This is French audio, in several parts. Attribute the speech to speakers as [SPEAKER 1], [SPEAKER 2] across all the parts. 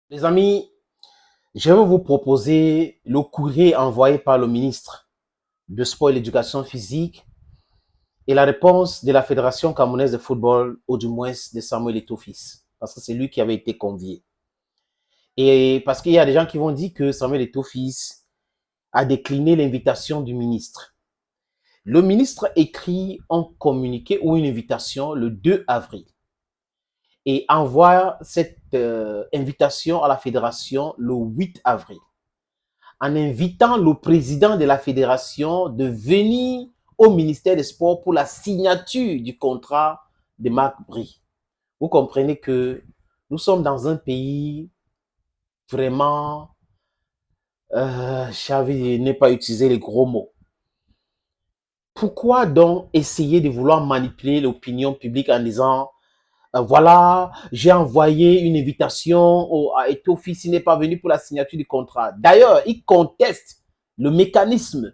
[SPEAKER 1] Les amis, je vais vous proposer le courrier envoyé par le ministre de Sport et l'Éducation physique et la réponse de la Fédération camerounaise de football, ou du moins de Samuel Eto'o-Fils, parce que c'est lui qui avait été convié. Et parce qu'il y a des gens qui vont dire que Samuel Eto'o-Fils a décliné l'invitation du ministre. Le ministre écrit un communiqué ou une invitation le 2 avril et envoie cette invitation à la fédération le 8 avril, en invitant le président de la fédération de venir au ministère des Sports pour la signature du contrat de Marc Bry. Vous comprenez que nous sommes dans un pays vraiment, je n'ai pas utilisé les gros mots. Pourquoi donc essayer de vouloir manipuler l'opinion publique en disant voilà, j'ai envoyé une invitation à Eto'o-Fils, il n'est pas venu pour la signature du contrat. D'ailleurs, il conteste le mécanisme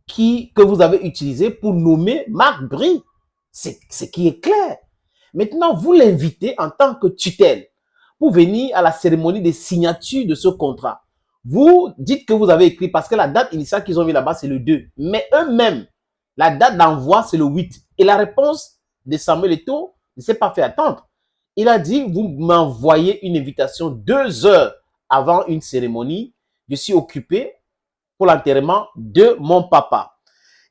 [SPEAKER 1] que vous avez utilisé pour nommer Marc Bry. C'est ce qui est clair. Maintenant, vous l'invitez en tant que tutelle pour venir à la cérémonie de signature de ce contrat. Vous dites que vous avez écrit parce que la date initiale qu'ils ont mis là-bas, c'est le 2. Mais eux-mêmes, la date d'envoi, c'est le 8. Et la réponse de Samuel Eto'o ne s'est pas fait attendre. Il a dit, vous m'envoyez une invitation 2 heures avant une cérémonie. Je suis occupé pour l'enterrement de mon papa.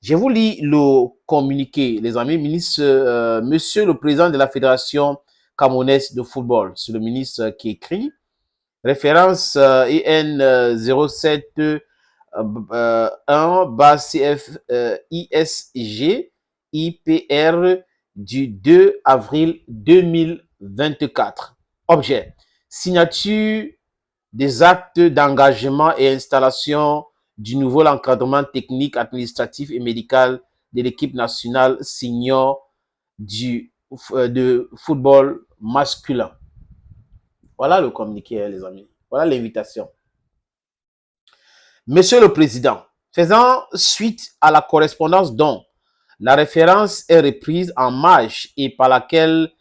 [SPEAKER 1] Je vous lis le communiqué, les amis. Monsieur le président de la Fédération camerounaise de football, c'est le ministre qui écrit. Référence IN 07 1 CF ISG IPR du 2 avril 2024. Objet: signature des actes d'engagement et installation du nouveau encadrement technique, administratif et médical de l'équipe nationale senior de football masculin. Voilà le communiqué, les amis. Voilà l'invitation. Monsieur le Président, faisant suite à la correspondance dont la référence est reprise en marge et par laquelle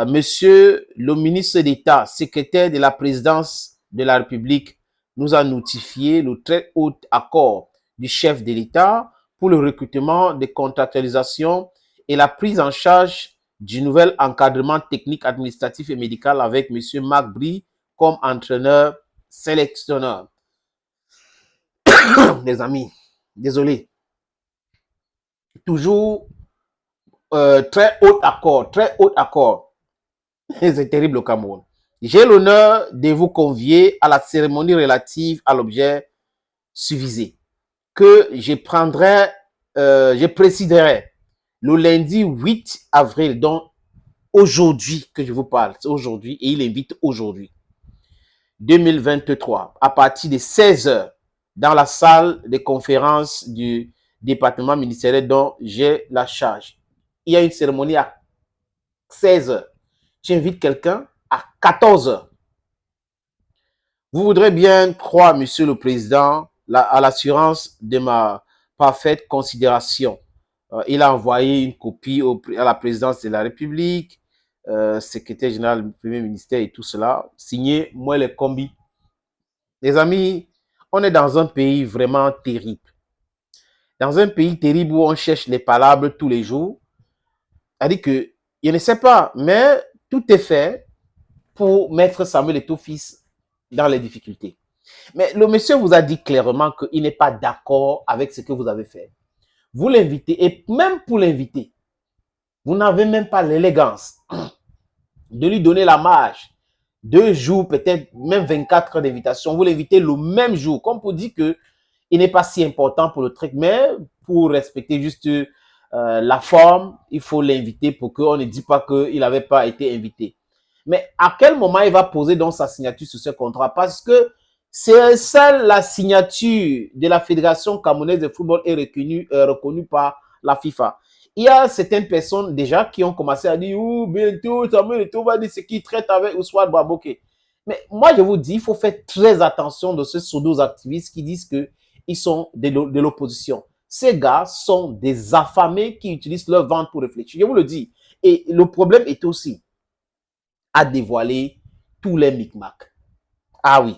[SPEAKER 1] Monsieur le ministre d'État, secrétaire de la présidence de la République, nous a notifié le très haut accord du chef de l'État pour le recrutement, de contractualisation et la prise en charge du nouvel encadrement technique, administratif et médical avec Monsieur Marc Bry comme entraîneur sélectionneur. Les amis, désolé. Toujours très haut accord, très haut accord. C'est terrible au Cameroun. J'ai l'honneur de vous convier à la cérémonie relative à l'objet suvisé, que je présiderai le lundi 8 avril, donc aujourd'hui que je vous parle, c'est aujourd'hui, et il invite aujourd'hui, 2023, à partir de 16 h dans la salle de conférence du département ministériel dont j'ai la charge. Il y a une cérémonie à 16 h. J'invite quelqu'un à 14 h. Vous voudrez bien croire, Monsieur le Président, à l'assurance de ma parfaite considération. Il a envoyé une copie à la présidence de la République, secrétaire général du Premier ministère et tout cela, signé moi les combis. Les amis, on est dans un pays vraiment terrible. Dans un pays terrible où on cherche les palabres tous les jours. C'est-à-dire que, je ne sais pas, mais tout est fait pour mettre Samuel Eto'o-Fils dans les difficultés. Mais le monsieur vous a dit clairement qu'il n'est pas d'accord avec ce que vous avez fait. Vous l'invitez, et même pour l'inviter, vous n'avez même pas l'élégance de lui donner la marge. 2 jours, peut-être même 24 heures d'invitation. Vous l'invitez le même jour, comme pour dire que il n'est pas si important pour le truc, mais pour respecter juste la forme, il faut l'inviter pour qu'on ne dise pas qu'il n'avait pas été invité. Mais à quel moment il va poser donc sa signature sur ce contrat? Parce que c'est seule la signature de la Fédération camerounaise de football est reconnue par la FIFA. Il y a certaines personnes déjà qui ont commencé à dire « bientôt, Samuel Eto'o va dire ce qu'il traite avec Ousmane Baboke ». Mais moi, je vous dis, il faut faire très attention de ces pseudo-activistes qui disent qu'ils sont de l'opposition. Ces gars sont des affamés qui utilisent leur ventre pour réfléchir. Je vous le dis. Et le problème est aussi à dévoiler tous les micmacs. Ah oui.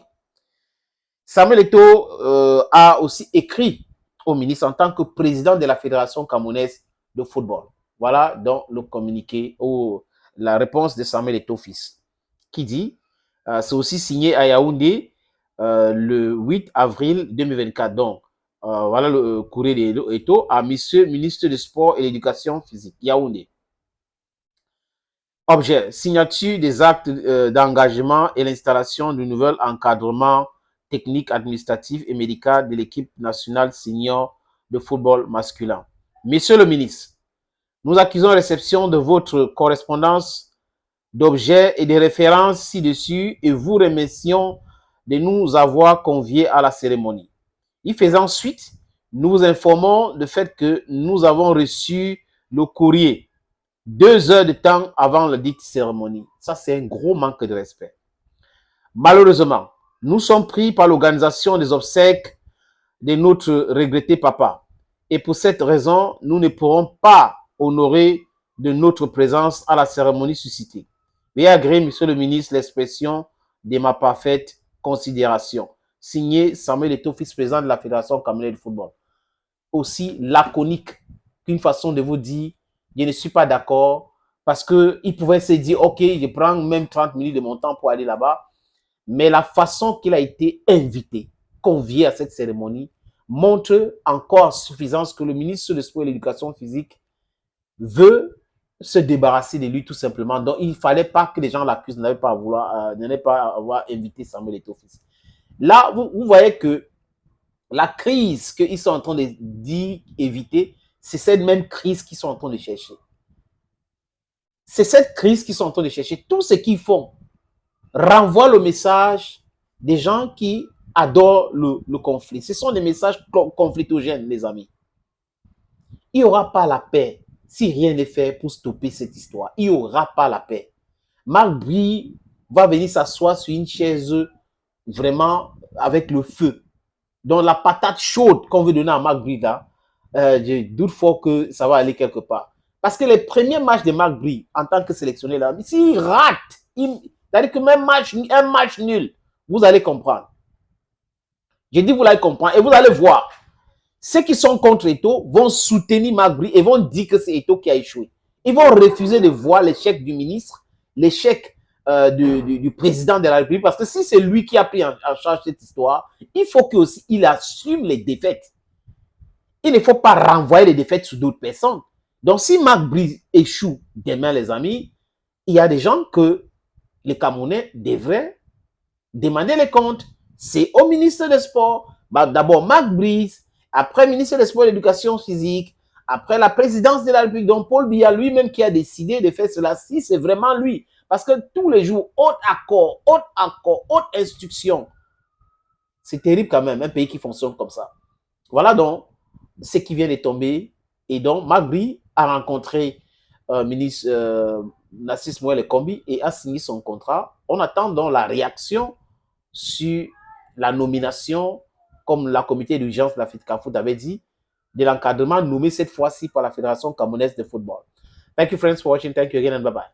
[SPEAKER 1] Samuel Eto'o a aussi écrit au ministre en tant que président de la Fédération camerounaise de football. Voilà donc le communiqué ou la réponse de Samuel Eto'o fils, qui dit, c'est aussi signé à Yaoundé le 8 avril 2024. Donc, voilà le courrier d'Eto'o à Monsieur ministre du Sport et de l'Éducation physique, Yaoundé. Objet, signature des actes d'engagement et l'installation du nouvel encadrement technique, administratif et médical de l'équipe nationale senior de football masculin. Monsieur le ministre, nous accusons réception de votre correspondance d'objets et de références ci-dessus et vous remercions de nous avoir conviés à la cérémonie. Y faisant suite, nous vous informons du fait que nous avons reçu le courrier 2 heures de temps avant la dite cérémonie. Ça, c'est un gros manque de respect. Malheureusement, nous sommes pris par l'organisation des obsèques de notre regretté papa. Et pour cette raison, nous ne pourrons pas honorer de notre présence à la cérémonie suscitée. Veuillez agréer, monsieur le ministre, l'expression de ma parfaite considération. Signé Samuel Eto'o, fils président de la Fédération camerounaise de football. Aussi laconique qu'une façon de vous dire je ne suis pas d'accord, parce qu'il pouvait se dire, ok, je prends même 30 minutes de mon temps pour aller là-bas, mais la façon qu'il a été invité, convié à cette cérémonie, montre encore suffisance que le ministre de Sport et de l'Éducation physique veut se débarrasser de lui tout simplement. Donc, il ne fallait pas que les gens l'accusent, n'allaient pas avoir invité Samuel Eto'o fils. Là, vous voyez que la crise qu'ils sont en train d'éviter, c'est cette même crise qu'ils sont en train de chercher. C'est cette crise qu'ils sont en train de chercher. Tout ce qu'ils font renvoie le message des gens qui adorent le conflit. Ce sont des messages conflictogènes, les amis. Il n'y aura pas la paix si rien n'est fait pour stopper cette histoire. Il n'y aura pas la paix. Marc Brie va venir s'asseoir sur une chaise vraiment avec le feu. Donc la patate chaude qu'on veut donner à Marc Brie là, je doute fort que ça va aller quelque part. Parce que les premiers matchs de Marc Brie en tant que sélectionneur là, s'il rate, c'est-à-dire que même un match nul, vous allez comprendre. Je dis vous allez comprendre et vous allez voir. Ceux qui sont contre Eto'o vont soutenir Marc Brie et vont dire que c'est Eto'o qui a échoué. Ils vont refuser de voir l'échec du ministre, l'échec du président de la République, parce que si c'est lui qui a pris en charge cette histoire, il faut qu'il assume les défaites. Il ne faut pas renvoyer les défaites sur d'autres personnes. Donc, si Marc Brie échoue demain, les amis, il y a des gens que les Camerounais devraient demander les comptes. C'est au ministre des Sports, d'abord Marc Brie, après ministre des Sports et de l'Éducation physique, après la présidence de la République, donc Paul Biya lui-même qui a décidé de faire cela, si c'est vraiment lui. Parce que tous les jours, autre accord, autre instruction. C'est terrible quand même, un pays qui fonctionne comme ça. Voilà donc ce qui vient de tomber. Et donc, Marc Brie a rencontré ministre Narcisse Moelle Kombi et a signé son contrat. On attend donc la réaction sur la nomination, comme la comité d'urgence de la FITCAFOOT avait dit, de l'encadrement nommé cette fois-ci par la Fédération camerounaise de football. Thank you, friends, for watching. Thank you again and bye-bye.